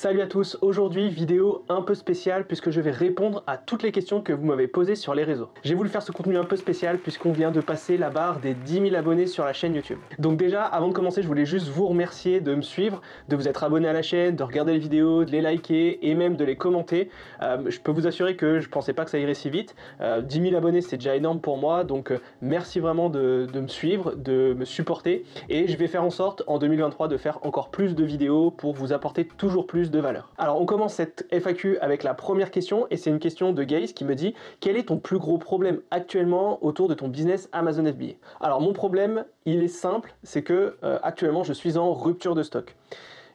Salut à tous, aujourd'hui vidéo un peu spéciale puisque je vais répondre à toutes les questions que vous m'avez posées sur les réseaux. J'ai voulu faire ce contenu un peu spécial puisqu'on vient de passer la barre des 10 000 abonnés sur la chaîne YouTube. Donc déjà, avant de commencer, je voulais juste vous remercier de me suivre, de vous être abonné à la chaîne, de regarder les vidéos, de les liker et même de les commenter. Je peux vous assurer que je pensais pas que ça irait si vite. 10 000 abonnés c'est déjà énorme pour moi, donc merci vraiment de me suivre, de me supporter et je vais faire en sorte en 2023 de faire encore plus de vidéos pour vous apporter toujours plus de valeur. Alors on commence cette FAQ avec la première question et c'est une question de Gaze qui me dit: quel est ton plus gros problème actuellement autour de ton business Amazon FBA? Alors mon problème, il est simple, c'est que actuellement je suis en rupture de stock.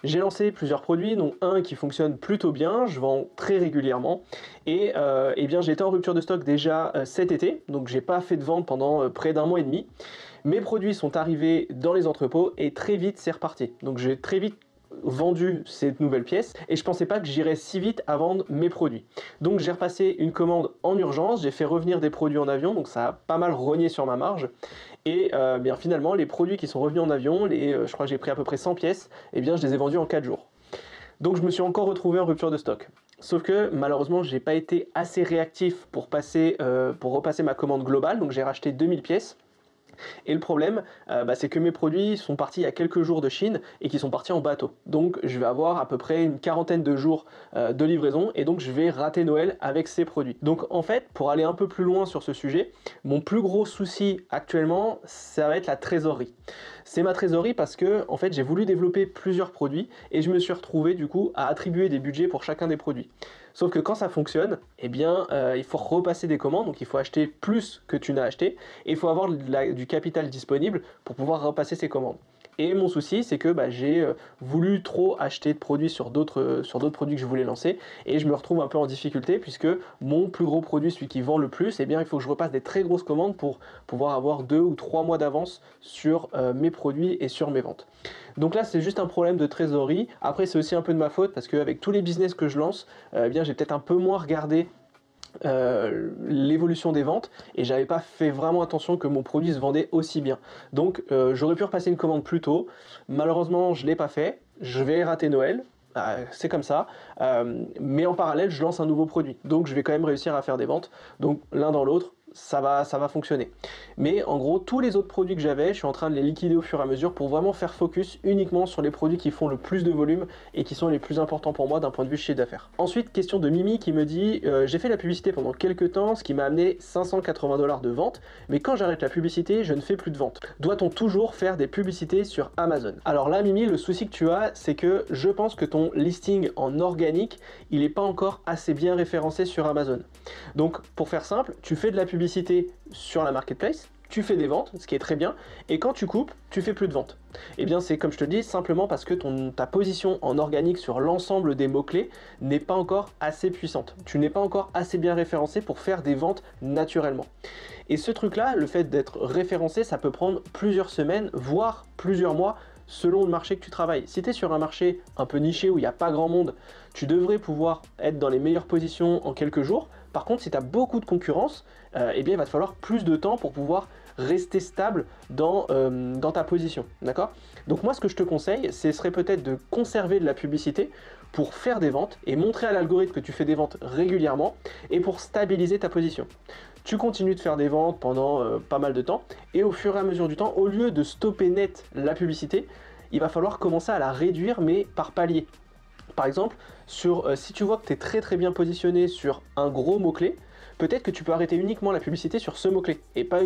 J'ai lancé plusieurs produits, dont un qui fonctionne plutôt bien, je vends très régulièrement, et eh bien j'étais en rupture de stock déjà cet été, donc j'ai pas fait de vente pendant près d'un mois et demi. Mes produits sont arrivés dans les entrepôts et très vite c'est reparti. Donc j'ai très vite vendu cette nouvelle pièce et je pensais pas que j'irais si vite à vendre mes produits. Donc j'ai repassé une commande en urgence, j'ai fait revenir des produits en avion, donc ça a pas mal rogné sur ma marge. Et bien finalement les produits qui sont revenus en avion, je crois que j'ai pris à peu près 100 pièces, et bien je les ai vendus en 4 jours. Donc je me suis encore retrouvé en rupture de stock. Sauf que malheureusement j'ai pas été assez réactif pour repasser ma commande globale, donc j'ai racheté 2000 pièces. Et le problème, c'est que mes produits sont partis il y a quelques jours de Chine et qui sont partis en bateau. Donc je vais avoir à peu près une quarantaine de jours de livraison et donc je vais rater Noël avec ces produits. Donc en fait, pour aller un peu plus loin sur ce sujet, mon plus gros souci actuellement, ça va être la trésorerie. C'est ma trésorerie parce que en fait, j'ai voulu développer plusieurs produits et je me suis retrouvé du coup à attribuer des budgets pour chacun des produits. Sauf que quand ça fonctionne, eh bien, il faut repasser des commandes, donc il faut acheter plus que tu n'as acheté, et il faut avoir du capital disponible pour pouvoir repasser ces commandes. Et mon souci, c'est que j'ai voulu trop acheter de produits sur d'autres produits que je voulais lancer, et je me retrouve un peu en difficulté, puisque mon plus gros produit, celui qui vend le plus, eh bien, il faut que je repasse des très grosses commandes pour pouvoir avoir 2 ou 3 mois d'avance sur mes produits et sur mes ventes. Donc là, c'est juste un problème de trésorerie. Après, c'est aussi un peu de ma faute, parce qu'avec tous les business que je lance, eh bien, j'ai peut-être un peu moins regardé l'évolution des ventes et j'avais pas fait vraiment attention que mon produit se vendait aussi bien. Donc j'aurais pu repasser une commande plus tôt. Malheureusement, je l'ai pas fait. Je vais rater Noël. C'est comme ça. Mais en parallèle, je lance un nouveau produit. Donc je vais quand même réussir à faire des ventes. Donc l'un dans l'autre, ça va fonctionner. Mais en gros, tous les autres produits que j'avais, je suis en train de les liquider au fur et à mesure pour vraiment faire focus uniquement sur les produits qui font le plus de volume et qui sont les plus importants pour moi d'un point de vue chiffre d'affaires. Ensuite, question de Mimi qui me dit j'ai fait la publicité pendant quelques temps, ce qui m'a amené 580 $ de vente, mais quand j'arrête la publicité, je ne fais plus de vente. Doit-on toujours faire des publicités sur Amazon? Alors là, Mimi, le souci que tu as, c'est que je pense que ton listing en organique, il n'est pas encore assez bien référencé sur Amazon. Donc, pour faire simple, tu fais de la publicité sur la marketplace, tu fais des ventes, ce qui est très bien, et quand tu coupes, tu fais plus de ventes. Et bien c'est comme je te le dis, simplement parce que ta position en organique sur l'ensemble des mots-clés n'est pas encore assez puissante. Tu n'es pas encore assez bien référencé pour faire des ventes naturellement. Et ce truc-là, le fait d'être référencé, ça peut prendre plusieurs semaines, voire plusieurs mois, selon le marché que tu travailles. Si tu es sur un marché un peu niché où il n'y a pas grand monde, tu devrais pouvoir être dans les meilleures positions en quelques jours. Par contre, si tu as beaucoup de concurrence, eh bien, il va te falloir plus de temps pour pouvoir rester stable dans ta position. D'accord? Donc moi, ce que je te conseille, ce serait peut-être de conserver de la publicité pour faire des ventes et montrer à l'algorithme que tu fais des ventes régulièrement et pour stabiliser ta position. Tu continues de faire des ventes pendant pas mal de temps et au fur et à mesure du temps, au lieu de stopper net la publicité, il va falloir commencer à la réduire mais par palier. Par exemple, si tu vois que tu es très bien positionné sur un gros mot-clé, peut-être que tu peux arrêter uniquement la publicité sur ce mot-clé et pas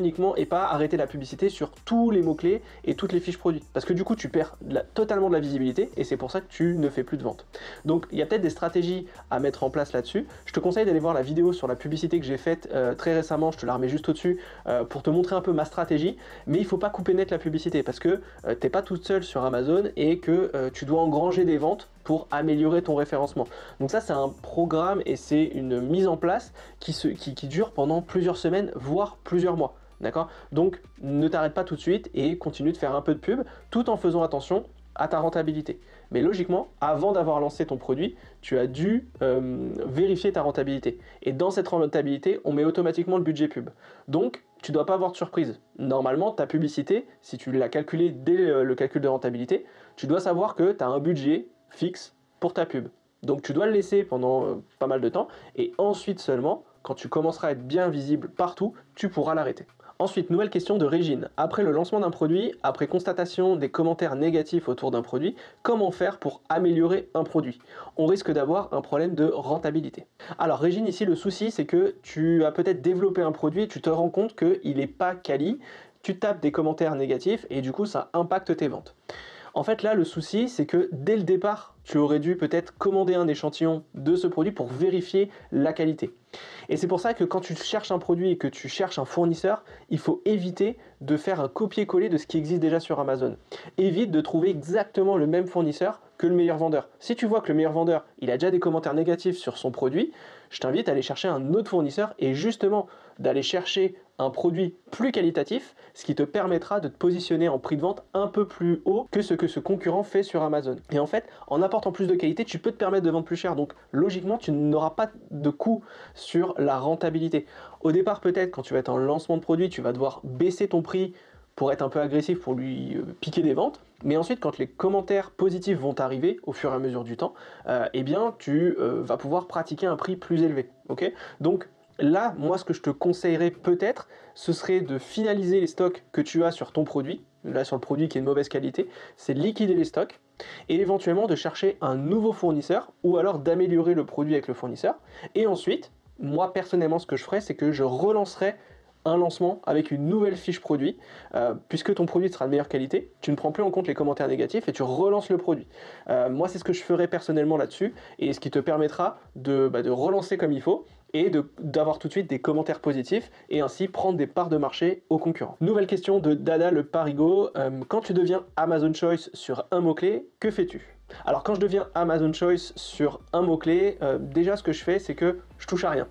arrêter la publicité sur tous les mots-clés et toutes les fiches produits. Parce que du coup, tu perds totalement de la visibilité et c'est pour ça que tu ne fais plus de vente. Donc, il y a peut-être des stratégies à mettre en place là-dessus. Je te conseille d'aller voir la vidéo sur la publicité que j'ai faite très récemment, je te la remets juste au-dessus pour te montrer un peu ma stratégie. Mais il ne faut pas couper net la publicité parce que tu n'es pas toute seule sur Amazon et que tu dois engranger des ventes pour améliorer ton référencement. Donc ça, c'est un programme et c'est une mise en place qui dure pendant plusieurs semaines, voire plusieurs mois. D'accord? Donc ne t'arrête pas tout de suite et continue de faire un peu de pub tout en faisant attention à ta rentabilité. Mais logiquement, avant d'avoir lancé ton produit, tu as dû vérifier ta rentabilité. Et dans cette rentabilité, on met automatiquement le budget pub. Donc, tu ne dois pas avoir de surprise. Normalement, ta publicité, si tu l'as calculée dès le calcul de rentabilité, tu dois savoir que tu as un budget fixe pour ta pub. Donc tu dois le laisser pendant pas mal de temps, et ensuite seulement, quand tu commenceras à être bien visible partout, tu pourras l'arrêter. Ensuite, nouvelle question de Régine. Après le lancement d'un produit, après constatation des commentaires négatifs autour d'un produit, comment faire pour améliorer un produit? On risque d'avoir un problème de rentabilité. Alors Régine, ici le souci c'est que tu as peut-être développé un produit et tu te rends compte qu'il n'est pas quali, tu tapes des commentaires négatifs et du coup ça impacte tes ventes. En fait, là, le souci, c'est que dès le départ, tu aurais dû peut-être commander un échantillon de ce produit pour vérifier la qualité. Et c'est pour ça que quand tu cherches un produit et que tu cherches un fournisseur, il faut éviter de faire un copier-coller de ce qui existe déjà sur Amazon. Évite de trouver exactement le même fournisseur que le meilleur vendeur. Si tu vois que le meilleur vendeur, il a déjà des commentaires négatifs sur son produit, je t'invite à aller chercher un autre fournisseur et justement d'aller chercher un produit plus qualitatif, ce qui te permettra de te positionner en prix de vente un peu plus haut que ce que ce concurrent fait sur Amazon. Et en fait, en apportant plus de qualité, tu peux te permettre de vendre plus cher. Donc logiquement, tu n'auras pas de coût sur la rentabilité. Au départ, peut-être, quand tu vas être en lancement de produit, tu vas devoir baisser ton prix pour être un peu agressif, pour lui piquer des ventes. Mais ensuite, quand les commentaires positifs vont arriver au fur et à mesure du temps, eh bien, tu vas pouvoir pratiquer un prix plus élevé. Okay, donc là, moi, ce que je te conseillerais peut-être, ce serait de finaliser les stocks que tu as sur ton produit. Là, sur le produit qui est de mauvaise qualité, c'est de liquider les stocks et éventuellement de chercher un nouveau fournisseur ou alors d'améliorer le produit avec le fournisseur. Et ensuite, moi, personnellement, ce que je ferais, c'est que je relancerai un lancement avec une nouvelle fiche produit, puisque ton produit sera de meilleure qualité, tu ne prends plus en compte les commentaires négatifs et tu relances le produit. Moi, c'est ce que je ferai personnellement là-dessus, et ce qui te permettra de relancer comme il faut, et d'avoir tout de suite des commentaires positifs, et ainsi prendre des parts de marché aux concurrents. Nouvelle question de Dada le Parigo. Quand tu deviens Amazon Choice sur un mot-clé, que fais-tu? Alors quand je deviens Amazon Choice sur un mot-clé, déjà ce que je fais, c'est que je touche à rien.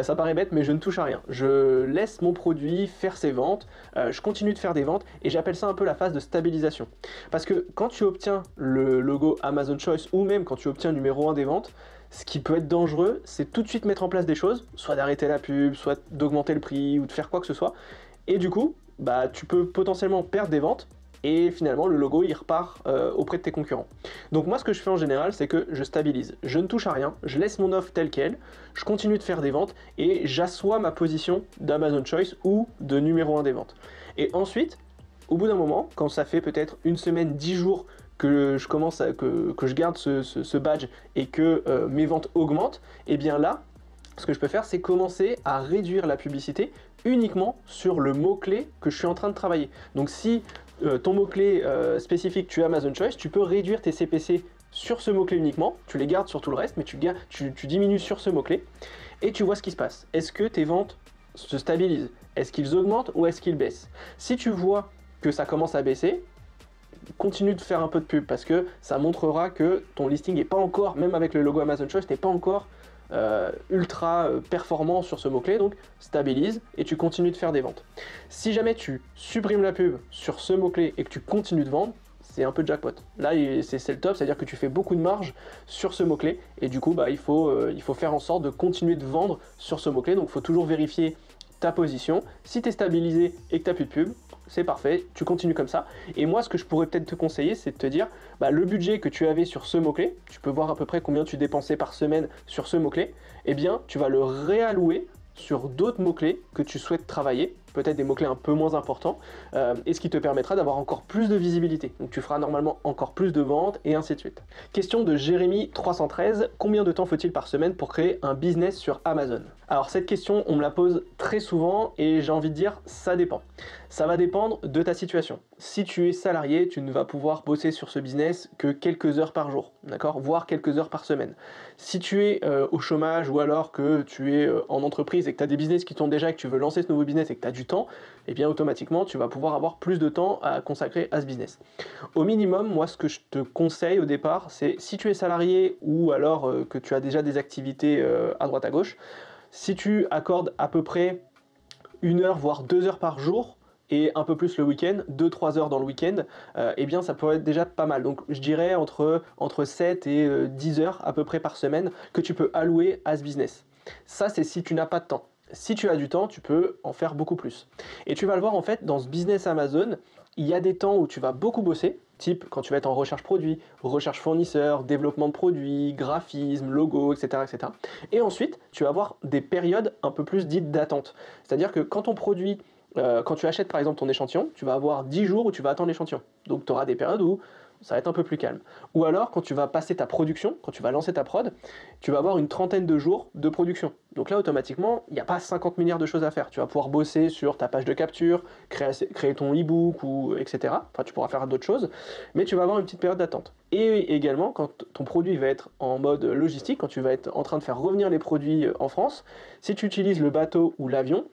Ça paraît bête, mais je ne touche à rien. Je laisse mon produit faire ses ventes, je continue de faire des ventes, et j'appelle ça un peu la phase de stabilisation. Parce que quand tu obtiens le logo Amazon Choice, ou même quand tu obtiens numéro 1 des ventes, ce qui peut être dangereux, c'est tout de suite mettre en place des choses, soit d'arrêter la pub, soit d'augmenter le prix, ou de faire quoi que ce soit. Et du coup, tu peux potentiellement perdre des ventes, et finalement le logo il repart auprès de tes concurrents. Donc moi ce que je fais en général, c'est que je stabilise, je ne touche à rien, je laisse mon offre telle quelle, je continue de faire des ventes et j'assois ma position d'Amazon Choice ou de numéro 1 des ventes. Et ensuite, au bout d'un moment, quand ça fait peut-être une semaine, 10 jours que je garde ce badge et que mes ventes augmentent, et bien là, ce que je peux faire, c'est commencer à réduire la publicité uniquement sur le mot-clé que je suis en train de travailler. Donc si ton mot-clé spécifique, tu as Amazon Choice, tu peux réduire tes CPC sur ce mot-clé uniquement, tu les gardes sur tout le reste, mais tu diminues sur ce mot-clé, et tu vois ce qui se passe. Est-ce que tes ventes se stabilisent? Est-ce qu'ils augmentent ou est-ce qu'ils baissent? Si tu vois que ça commence à baisser, continue de faire un peu de pub, parce que ça montrera que ton listing n'est pas encore, même avec le logo Amazon Choice, n'est pas encore ultra performant sur ce mot-clé, donc stabilise et tu continues de faire des ventes. Si jamais tu supprimes la pub sur ce mot-clé et que tu continues de vendre, c'est un peu jackpot. Là, c'est le top, c'est-à-dire que tu fais beaucoup de marge sur ce mot-clé et du coup, il faut faire en sorte de continuer de vendre sur ce mot-clé. Donc, il faut toujours vérifier ta position. Si tu es stabilisé et que tu n'as plus de pub, c'est parfait, tu continues comme ça. Et moi, ce que je pourrais peut-être te conseiller, c'est de te dire, le budget que tu avais sur ce mot-clé, tu peux voir à peu près combien tu dépensais par semaine sur ce mot-clé, eh bien, tu vas le réallouer sur d'autres mots-clés que tu souhaites travailler, peut-être des mots-clés un peu moins importants, et ce qui te permettra d'avoir encore plus de visibilité. Donc tu feras normalement encore plus de ventes, et ainsi de suite. Question de Jérémy 313, combien de temps faut-il par semaine pour créer un business sur Amazon? Alors cette question, on me la pose très souvent, et j'ai envie de dire, ça dépend. Ça va dépendre de ta situation. Si tu es salarié, tu ne vas pouvoir bosser sur ce business que quelques heures par jour, d'accord, voire quelques heures par semaine. Si tu es au chômage ou alors que tu es en entreprise et que tu as des business qui tournent déjà et que tu veux lancer ce nouveau business et que tu as du temps, eh bien automatiquement tu vas pouvoir avoir plus de temps à consacrer à ce business. Au minimum, moi ce que je te conseille au départ, c'est si tu es salarié ou alors que tu as déjà des activités à droite à gauche, si tu accordes à peu près 1 heure voire 2 heures par jour, et un peu plus le week-end, 2-3 heures dans le week-end, eh bien ça pourrait être déjà pas mal. Donc je dirais entre 7 et 10 heures à peu près par semaine que tu peux allouer à ce business. Ça, c'est si tu n'as pas de temps. Si tu as du temps, tu peux en faire beaucoup plus. Et tu vas le voir en fait, dans ce business Amazon, il y a des temps où tu vas beaucoup bosser. type quand tu vas être en recherche produit, recherche fournisseur, développement de produits, graphisme, logo, etc., etc. Et ensuite, tu vas avoir des périodes un peu plus dites d'attente. C'est-à-dire que quand ton produit, quand tu achètes par exemple ton échantillon, tu vas avoir 10 jours où tu vas attendre l'échantillon. Donc tu auras des périodes où ça va être un peu plus calme. Ou alors, quand tu vas passer ta production, quand tu vas lancer ta prod, tu vas avoir une trentaine de jours de production. Donc là, automatiquement, il n'y a pas 50 milliards de choses à faire. Tu vas pouvoir bosser sur ta page de capture, créer ton e-book, ou etc. Enfin, tu pourras faire d'autres choses, mais tu vas avoir une petite période d'attente. Et également, quand ton produit va être en mode logistique, quand tu vas être en train de faire revenir les produits en France, si tu utilises le bateau ou l'avion,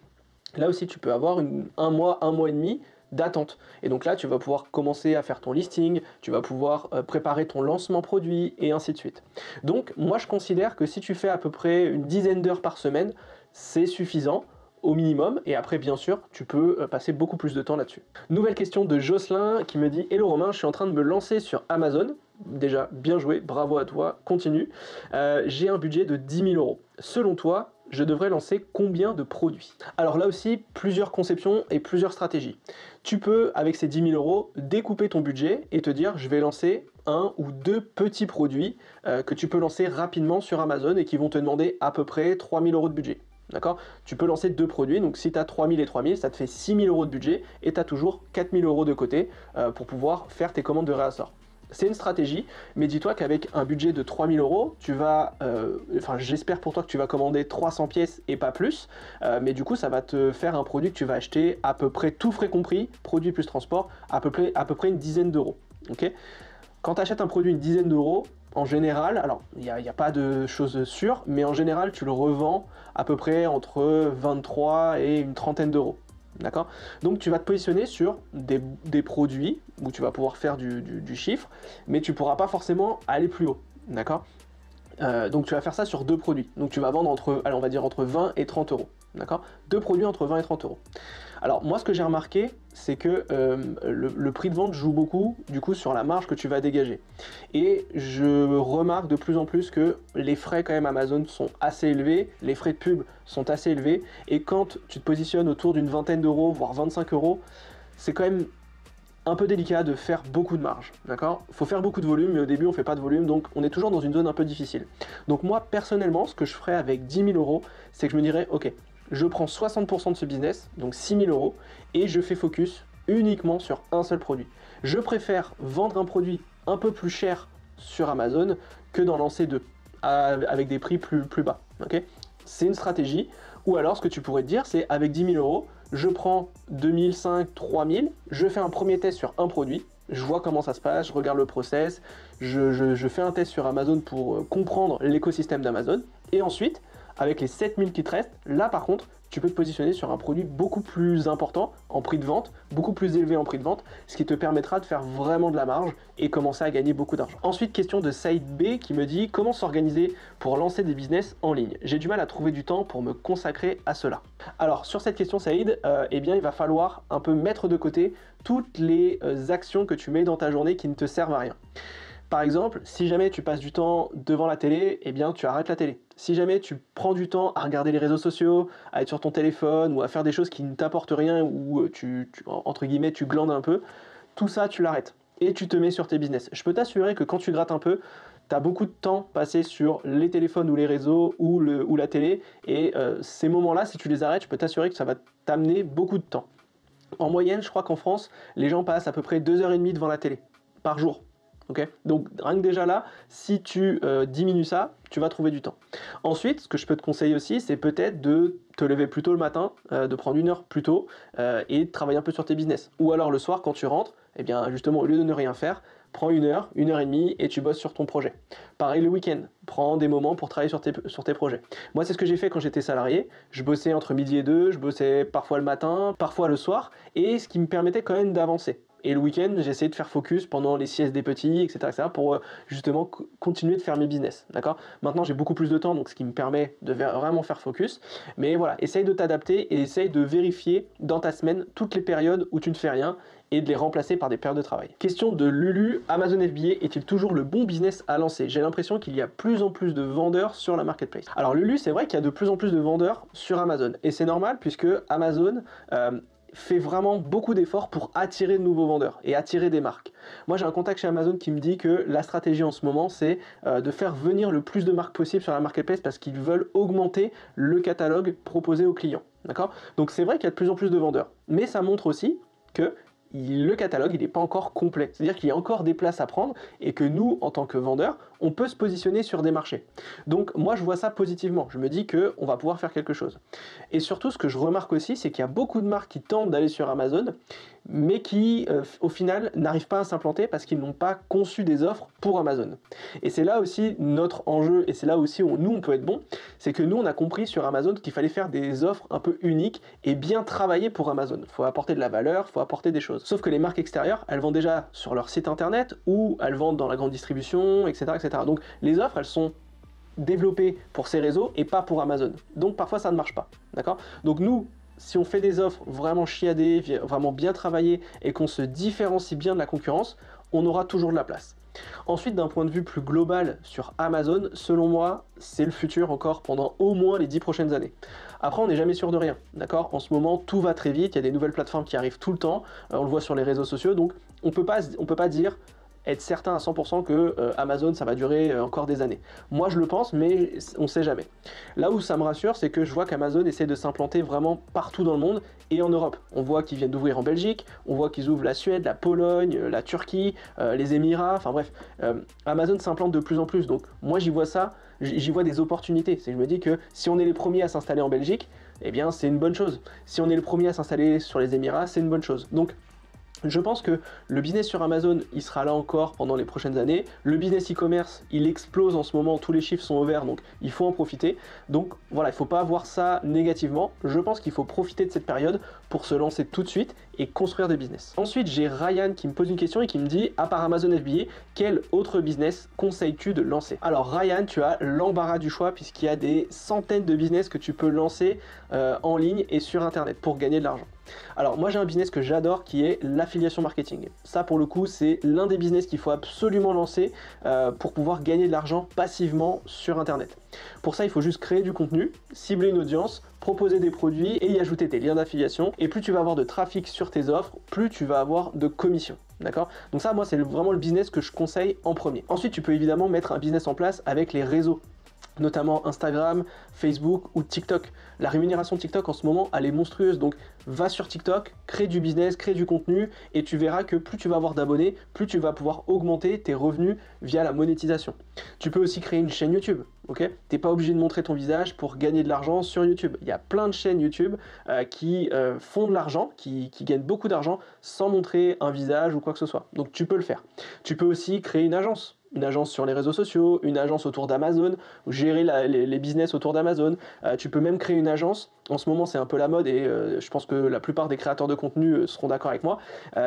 là aussi, tu peux avoir un mois et demi d'attente. Et donc là, tu vas pouvoir commencer à faire ton listing, tu vas pouvoir préparer ton lancement produit, et ainsi de suite. Donc, moi, je considère que si tu fais à peu près une dizaine d'heures par semaine, c'est suffisant au minimum, et après, bien sûr, tu peux passer beaucoup plus de temps là-dessus. Nouvelle question de Jocelyn qui me dit « Hello Romain, je suis en train de me lancer sur Amazon. » Déjà, bien joué, bravo à toi, continue. J'ai un budget de 10 000 €. Selon toi, je devrais lancer combien de produits? Alors là aussi, plusieurs conceptions et plusieurs stratégies. Tu peux, avec ces 10 000 €, découper ton budget et te dire, je vais lancer un ou deux petits produits que tu peux lancer rapidement sur Amazon et qui vont te demander à peu près 3 000 € de budget. D'accord? Tu peux lancer deux produits, donc si tu as 3 000 et 3 000, ça te fait 6 000 € de budget et tu as toujours 4 000 € de côté pour pouvoir faire tes commandes de réassort. C'est une stratégie, mais dis-toi qu'avec un budget de 3 000 €, tu vas, j'espère pour toi que tu vas commander 300 pièces et pas plus, mais du coup ça va te faire un produit que tu vas acheter à peu près tout frais compris, produit plus transport, à peu près une dizaine d'euros. Okay, quand tu achètes un produit une dizaine d'euros, en général, alors il n'y a pas de choses sûres, mais en général tu le revends à peu près entre 23 et une trentaine d'euros. D'accord? Donc tu vas te positionner sur des produits où tu vas pouvoir faire du chiffre, mais tu ne pourras pas forcément aller plus haut. D'accord? Donc tu vas faire ça sur deux produits. Donc tu vas vendre entre, allez, on va dire entre 20 et 30 euros. D'accord? Deux produits entre 20 et 30 euros. Alors moi ce que j'ai remarqué, c'est que le prix de vente joue beaucoup du coup sur la marge que tu vas dégager. Et je remarque de plus en plus que les frais quand même Amazon sont assez élevés, les frais de pub sont assez élevés, et quand tu te positionnes autour d'une vingtaine d'euros, voire 25 euros, c'est quand même un peu délicat de faire beaucoup de marge, d'accord? Il faut faire beaucoup de volume, mais au début on fait pas de volume, donc on est toujours dans une zone un peu difficile. Donc moi personnellement, ce que je ferais avec 10 000 €, c'est que je me dirais, ok, je prends 60% de ce business, donc 6 000 €, et je fais focus uniquement sur un seul produit. Je préfère vendre un produit un peu plus cher sur Amazon que d'en lancer deux, avec des prix plus bas, ok? C'est une stratégie. Ou alors ce que tu pourrais te dire, c'est avec 10 000 €, je prends 2 500, 3 000, je fais un premier test sur un produit, je vois comment ça se passe, je regarde le process, je fais un test sur Amazon pour comprendre l'écosystème d'Amazon, et ensuite, avec les 7 000 qui te restent, là par contre, tu peux te positionner sur un produit beaucoup plus important en prix de vente, beaucoup plus élevé en prix de vente, ce qui te permettra de faire vraiment de la marge et commencer à gagner beaucoup d'argent. Ensuite, question de Saïd B qui me dit « Comment s'organiser pour lancer des business en ligne? J'ai du mal à trouver du temps pour me consacrer à cela. » Alors, sur cette question Saïd, eh bien, il va falloir un peu mettre de côté toutes les actions que tu mets dans ta journée qui ne te servent à rien. Par exemple, si jamais tu passes du temps devant la télé, eh bien tu arrêtes la télé. Si jamais tu prends du temps à regarder les réseaux sociaux, à être sur ton téléphone ou à faire des choses qui ne t'apportent rien ou entre guillemets, tu glandes un peu, tout ça, tu l'arrêtes et tu te mets sur tes business. Je peux t'assurer que quand tu grattes un peu, tu as beaucoup de temps passé sur les téléphones ou les réseaux ou la télé, et ces moments-là, si tu les arrêtes, je peux t'assurer que ça va t'amener beaucoup de temps. En moyenne, je crois qu'en France, les gens passent à peu près 2h30 devant la télé par jour. Okay, donc rien que déjà là, si tu diminues ça, tu vas trouver du temps. Ensuite, ce que je peux te conseiller aussi, c'est peut-être de te lever plus tôt le matin, de prendre une heure plus tôt et de travailler un peu sur tes business. Ou alors le soir, quand tu rentres, eh bien justement, au lieu de ne rien faire, prends une heure et demie et tu bosses sur ton projet. Pareil le week-end, prends des moments pour travailler sur tes projets. Moi, c'est ce que j'ai fait quand j'étais salarié. Je bossais entre midi et 2, je bossais parfois le matin, parfois le soir, et ce qui me permettait quand même d'avancer. Et le week-end, j'ai essayé de faire focus pendant les siestes des petits, etc. pour justement continuer de faire mes business. D'accord ? Maintenant, j'ai beaucoup plus de temps, donc ce qui me permet de vraiment faire focus. Mais voilà, essaye de t'adapter et essaye de vérifier dans ta semaine toutes les périodes où tu ne fais rien et de les remplacer par des périodes de travail. Question de Lulu, Amazon FBA est-il toujours le bon business à lancer? J'ai l'impression qu'il y a plus en plus de vendeurs sur la marketplace. Alors Lulu, c'est vrai qu'il y a de plus en plus de vendeurs sur Amazon. Et c'est normal puisque Amazon fait vraiment beaucoup d'efforts pour attirer de nouveaux vendeurs et attirer des marques. Moi, j'ai un contact chez Amazon qui me dit que la stratégie en ce moment, c'est de faire venir le plus de marques possible sur la marketplace parce qu'ils veulent augmenter le catalogue proposé aux clients. D'accord? Donc c'est vrai qu'il y a de plus en plus de vendeurs, mais ça montre aussi que le catalogue il n'est pas encore complet. C'est-à-dire qu'il y a encore des places à prendre et que nous, en tant que vendeurs, on peut se positionner sur des marchés. Donc moi, je vois ça positivement. Je me dis qu'on va pouvoir faire quelque chose. Et surtout, ce que je remarque aussi, c'est qu'il y a beaucoup de marques qui tentent d'aller sur Amazon, mais qui, au final, n'arrivent pas à s'implanter parce qu'ils n'ont pas conçu des offres pour Amazon. Et c'est là aussi notre enjeu, et c'est là aussi où nous, on peut être bon, c'est que nous, on a compris sur Amazon qu'il fallait faire des offres un peu uniques et bien travaillées pour Amazon. Il faut apporter de la valeur, il faut apporter des choses. Sauf que les marques extérieures, elles vendent déjà sur leur site internet ou elles vendent dans la grande distribution, etc. etc. Donc les offres, elles sont développées pour ces réseaux et pas pour Amazon. Donc parfois, ça ne marche pas. D'accord? Donc nous, si on fait des offres vraiment chiadées, vraiment bien travaillées et qu'on se différencie bien de la concurrence, on aura toujours de la place. Ensuite, d'un point de vue plus global sur Amazon, selon moi, c'est le futur encore pendant au moins les 10 prochaines années. Après, on n'est jamais sûr de rien, d'accord? En ce moment, tout va très vite, il y a des nouvelles plateformes qui arrivent tout le temps, on le voit sur les réseaux sociaux, donc on peut pas dire être certain à 100% que Amazon ça va durer encore des années. Moi je le pense, mais on ne sait jamais. Là où ça me rassure, c'est que je vois qu'Amazon essaie de s'implanter vraiment partout dans le monde et en Europe. On voit qu'ils viennent d'ouvrir en Belgique, on voit qu'ils ouvrent la Suède, la Pologne, la Turquie, les Émirats, enfin bref, Amazon s'implante de plus en plus. Donc moi j'y vois ça, j'y vois des opportunités. Je me dis que si on est les premiers à s'installer en Belgique, eh bien c'est une bonne chose. Si on est le premier à s'installer sur les Émirats, c'est une bonne chose. Donc je pense que le business sur Amazon, il sera là encore pendant les prochaines années. Le business e-commerce, il explose en ce moment, tous les chiffres sont au vert, donc il faut en profiter. Donc voilà, il ne faut pas voir ça négativement. Je pense qu'il faut profiter de cette période pour se lancer tout de suite et construire des business. Ensuite, j'ai Ryan qui me pose une question et qui me dit, à part Amazon FBA, quel autre business conseilles-tu de lancer? Alors Ryan, tu as l'embarras du choix puisqu'il y a des centaines de business que tu peux lancer en ligne et sur Internet pour gagner de l'argent. Alors moi j'ai un business que j'adore qui est l'affiliation marketing. Ça pour le coup c'est l'un des business qu'il faut absolument lancer pour pouvoir gagner de l'argent passivement sur internet. Pour ça il faut juste créer du contenu, cibler une audience, proposer des produits et y ajouter tes liens d'affiliation. Et plus tu vas avoir de trafic sur tes offres, plus tu vas avoir de commissions. D'accord? Donc ça moi c'est vraiment le business que je conseille en premier. Ensuite tu peux évidemment mettre un business en place avec les réseaux, notamment Instagram, Facebook ou TikTok. La rémunération de TikTok en ce moment, elle est monstrueuse, donc va sur TikTok, crée du business, crée du contenu, et tu verras que plus tu vas avoir d'abonnés, plus tu vas pouvoir augmenter tes revenus via la monétisation. Tu peux aussi créer une chaîne YouTube, ok? T'es pas obligé de montrer ton visage pour gagner de l'argent sur YouTube. Il y a plein de chaînes YouTube qui font de l'argent, qui gagnent beaucoup d'argent sans montrer un visage ou quoi que ce soit. Donc tu peux le faire. Tu peux aussi créer une agence sur les réseaux sociaux, une agence autour d'Amazon, gérer les business autour d'Amazon. Tu peux même créer une agence. En ce moment, c'est un peu la mode et je pense que la plupart des créateurs de contenu seront d'accord avec moi.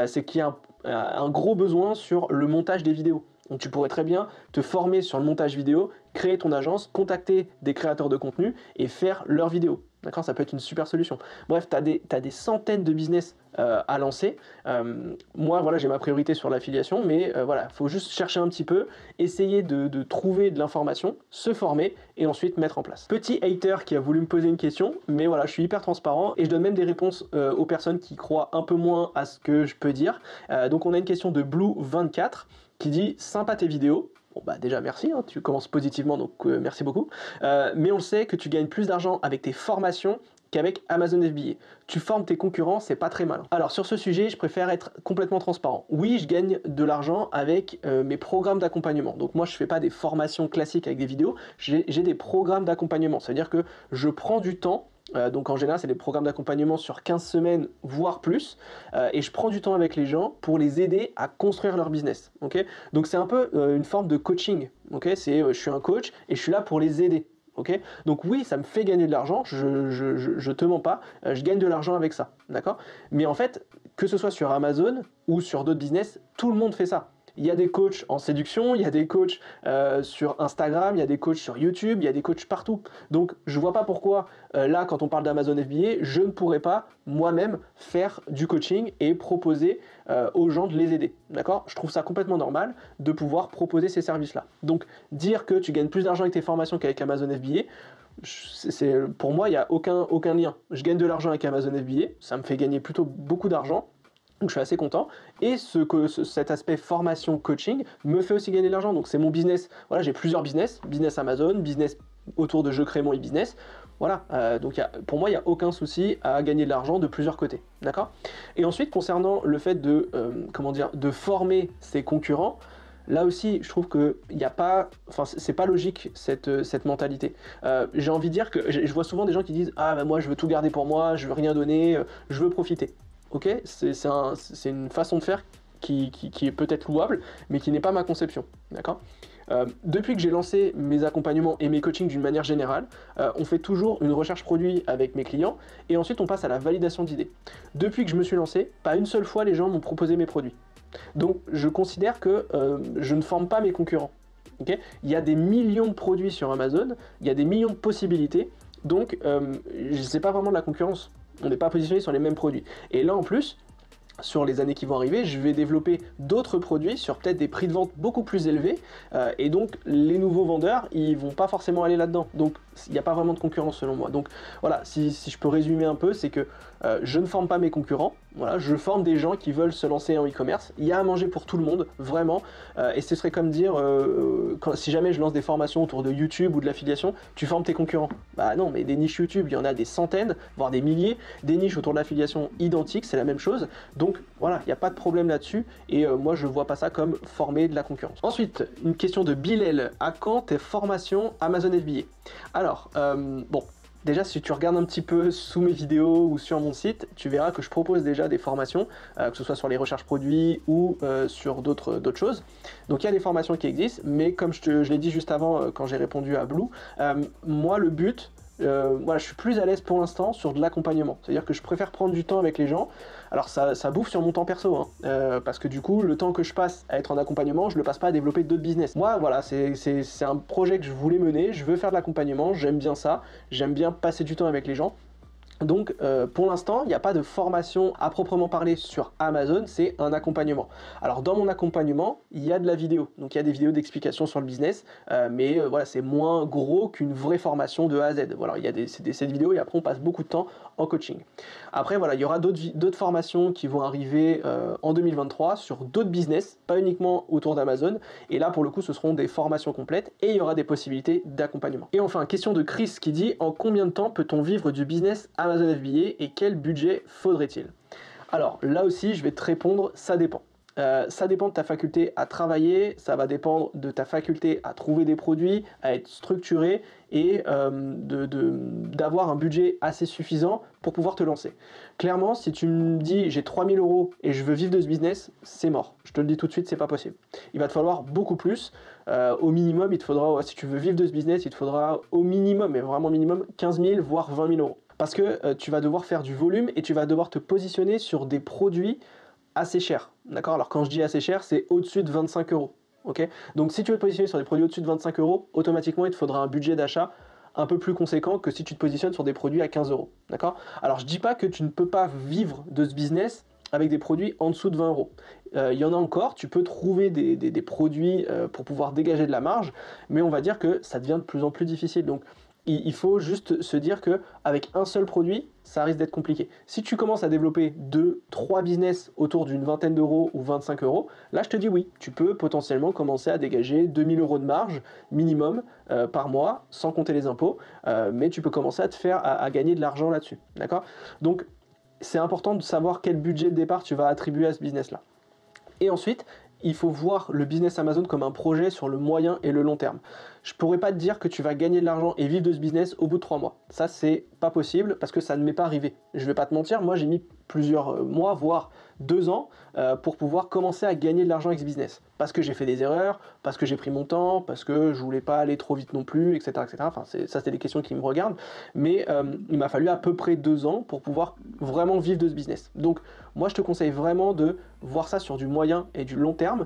C'est qu'il y a un gros besoin sur le montage des vidéos. Donc tu pourrais très bien te former sur le montage vidéo, créer ton agence, contacter des créateurs de contenu et faire leurs vidéos. D'accord, ça peut être une super solution. Bref, tu as des centaines de business à lancer. Moi, voilà, j'ai ma priorité sur l'affiliation, mais voilà, il faut juste chercher un petit peu, essayer de trouver de l'information, se former et ensuite mettre en place. Petit hater qui a voulu me poser une question, mais voilà, je suis hyper transparent et je donne même des réponses aux personnes qui croient un peu moins à ce que je peux dire. Donc on a une question de Blue24 qui dit « Sympa tes vidéos ». Bon bah déjà merci, hein, tu commences positivement donc merci beaucoup. Mais on le sait que tu gagnes plus d'argent avec tes formations qu'avec Amazon FBA. Tu formes tes concurrents, c'est pas très malin. Alors sur ce sujet, je préfère être complètement transparent. Oui, je gagne de l'argent avec mes programmes d'accompagnement. Donc moi, je fais pas des formations classiques avec des vidéos, j'ai des programmes d'accompagnement. C'est-à-dire que je prends du temps. Donc en général, c'est des programmes d'accompagnement sur 15 semaines, voire plus. Et je prends du temps avec les gens pour les aider à construire leur business. Okay, donc c'est un peu une forme de coaching. Okay, je suis un coach et je suis là pour les aider. Okay, donc oui, ça me fait gagner de l'argent, je te mens pas, je gagne de l'argent avec ça. D'accord? Mais en fait, que ce soit sur Amazon ou sur d'autres business, tout le monde fait ça. Il y a des coachs en séduction, il y a des coachs sur Instagram, il y a des coachs sur YouTube, il y a des coachs partout. Donc je vois pas pourquoi là, quand on parle d'Amazon FBA, je ne pourrais pas moi-même faire du coaching et proposer aux gens de les aider. D'accord? Je trouve ça complètement normal de pouvoir proposer ces services-là. Donc dire que tu gagnes plus d'argent avec tes formations qu'avec Amazon FBA, Pour moi, il n'y a aucun lien. Je gagne de l'argent avec Amazon FBA, ça me fait gagner plutôt beaucoup d'argent, donc je suis assez content. Et cet aspect formation, coaching me fait aussi gagner de l'argent. Donc c'est mon business. Voilà, j'ai plusieurs business. Business Amazon, business autour de Je crée mon e-business. Voilà, donc pour moi, il n'y a aucun souci à gagner de l'argent de plusieurs côtés. D'accord? Et ensuite, concernant le fait de, de former ses concurrents, là aussi, je trouve que c'est pas logique cette mentalité. J'ai envie de dire que je vois souvent des gens qui disent ah ben moi je veux tout garder pour moi, je veux rien donner, je veux profiter. Ok, c'est une façon de faire qui est peut-être louable, mais qui n'est pas ma conception. D'accord? Depuis que j'ai lancé mes accompagnements et mes coachings d'une manière générale, on fait toujours une recherche produit avec mes clients et ensuite on passe à la validation d'idées. Depuis que je me suis lancé, pas une seule fois les gens m'ont proposé mes produits. Donc je considère que je ne forme pas mes concurrents. Okay, il y a des millions de produits sur Amazon, il y a des millions de possibilités, donc c'est pas vraiment de la concurrence. On n'est pas positionné sur les mêmes produits. Et là en plus, sur les années qui vont arriver, je vais développer d'autres produits sur peut-être des prix de vente beaucoup plus élevés, et donc les nouveaux vendeurs, ils vont pas forcément aller là-dedans. Donc il n'y a pas vraiment de concurrence selon moi. Donc voilà, si je peux résumer un peu, c'est que je ne forme pas mes concurrents, voilà, je forme des gens qui veulent se lancer en e-commerce. Il y a à manger pour tout le monde, vraiment, et ce serait comme dire, si jamais je lance des formations autour de YouTube ou de l'affiliation, tu formes tes concurrents. Bah non, mais des niches YouTube, il y en a des centaines, voire des milliers, des niches autour de l'affiliation identiques, c'est la même chose. Donc voilà, il n'y a pas de problème là-dessus, et moi je ne vois pas ça comme former de la concurrence. Ensuite, une question de Bilal, à quand tes formations Amazon FBA? Alors, bon, déjà si tu regardes un petit peu sous mes vidéos ou sur mon site, tu verras que je propose déjà des formations, que ce soit sur les recherches produits ou sur d'autres choses. Donc il y a des formations qui existent, mais comme je l'ai dit juste avant quand j'ai répondu à Blue, moi le but, voilà, je suis plus à l'aise pour l'instant sur de l'accompagnement. C'est-à-dire que je préfère prendre du temps avec les gens. Alors ça bouffe sur mon temps perso, hein, parce que du coup, le temps que je passe à être en accompagnement, je le passe pas à développer d'autres business. Moi, voilà, c'est un projet que je voulais mener, je veux faire de l'accompagnement, j'aime bien ça, j'aime bien passer du temps avec les gens. Donc pour l'instant, il n'y a pas de formation à proprement parler sur Amazon, c'est un accompagnement. Alors dans mon accompagnement, il y a de la vidéo, donc il y a des vidéos d'explication sur le business, mais voilà, c'est moins gros qu'une vraie formation de A à Z. Voilà, il y a cette vidéo et après on passe beaucoup de temps en coaching. Après voilà, il y aura d'autres formations qui vont arriver en 2023 sur d'autres business, pas uniquement autour d'Amazon, et là pour le coup ce seront des formations complètes et il y aura des possibilités d'accompagnement. Et enfin, question de Chris qui dit en combien de temps peut-on vivre du business Amazon FBA et quel budget faudrait-il? Alors là aussi je vais te répondre, ça dépend. Ça dépend de ta faculté à travailler, ça va dépendre de ta faculté à trouver des produits, à être structuré et d'avoir un budget assez suffisant pour pouvoir te lancer. Clairement, si tu me dis j'ai 3000 € et je veux vivre de ce business, c'est mort. Je te le dis tout de suite, c'est pas possible. Il va te falloir beaucoup plus. Au minimum, il te faudra, si tu veux vivre de ce business, il te faudra au minimum, mais vraiment minimum, 15 000 voire 20 000 €. Parce que tu vas devoir faire du volume et tu vas devoir te positionner sur des produits assez cher, d'accord? Alors quand je dis assez cher, c'est au-dessus de 25 €, ok? Donc si tu veux te positionner sur des produits au-dessus de 25 €, automatiquement il te faudra un budget d'achat un peu plus conséquent que si tu te positionnes sur des produits à 15 €, d'accord? Alors je dis pas que tu ne peux pas vivre de ce business avec des produits en dessous de 20 €. Il y en a encore, tu peux trouver des produits pour pouvoir dégager de la marge, mais on va dire que ça devient de plus en plus difficile. Donc il faut juste se dire que avec un seul produit, ça risque d'être compliqué. Si tu commences à développer 2-3 business autour d'une vingtaine d'euros ou 25 €, là je te dis oui, tu peux potentiellement commencer à dégager 2000 € de marge minimum par mois, sans compter les impôts, mais tu peux commencer à gagner de l'argent là-dessus, d'accord? Donc c'est important de savoir quel budget de départ tu vas attribuer à ce business-là. Et ensuite, il faut voir le business Amazon comme un projet sur le moyen et le long terme. Je pourrais pas te dire que tu vas gagner de l'argent et vivre de ce business au bout de 3 mois. Ça, c'est pas possible parce que ça ne m'est pas arrivé. Je vais pas te mentir, moi j'ai mis plusieurs mois, voire 2 ans, pour pouvoir commencer à gagner de l'argent avec ce business. Parce que j'ai fait des erreurs, parce que j'ai pris mon temps, parce que je voulais pas aller trop vite non plus, etc. etc. Enfin, ça, c'est des questions qui me regardent. Mais il m'a fallu à peu près 2 ans pour pouvoir vraiment vivre de ce business. Donc, moi, je te conseille vraiment de voir ça sur du moyen et du long terme.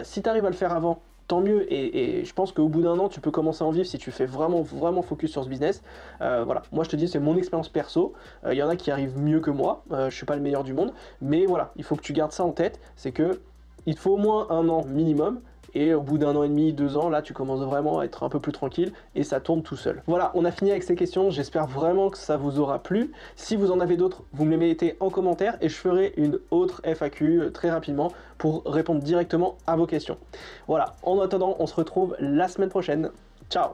Si tu arrives à le faire avant, tant mieux, et je pense qu'au bout d'un an, tu peux commencer à en vivre si tu fais vraiment focus sur ce business. Voilà, moi je te dis, c'est mon expérience perso. Il y en a qui arrivent mieux que moi, je suis pas le meilleur du monde, mais voilà, il faut que tu gardes ça en tête, c'est que il te faut au moins un an minimum, et au bout d'1 an et demi, 2 ans, là tu commences vraiment à être un peu plus tranquille et ça tourne tout seul. Voilà, on a fini avec ces questions, j'espère vraiment que ça vous aura plu. Si vous en avez d'autres, vous me les mettez en commentaire et je ferai une autre FAQ très rapidement pour répondre directement à vos questions. Voilà, en attendant, on se retrouve la semaine prochaine. Ciao!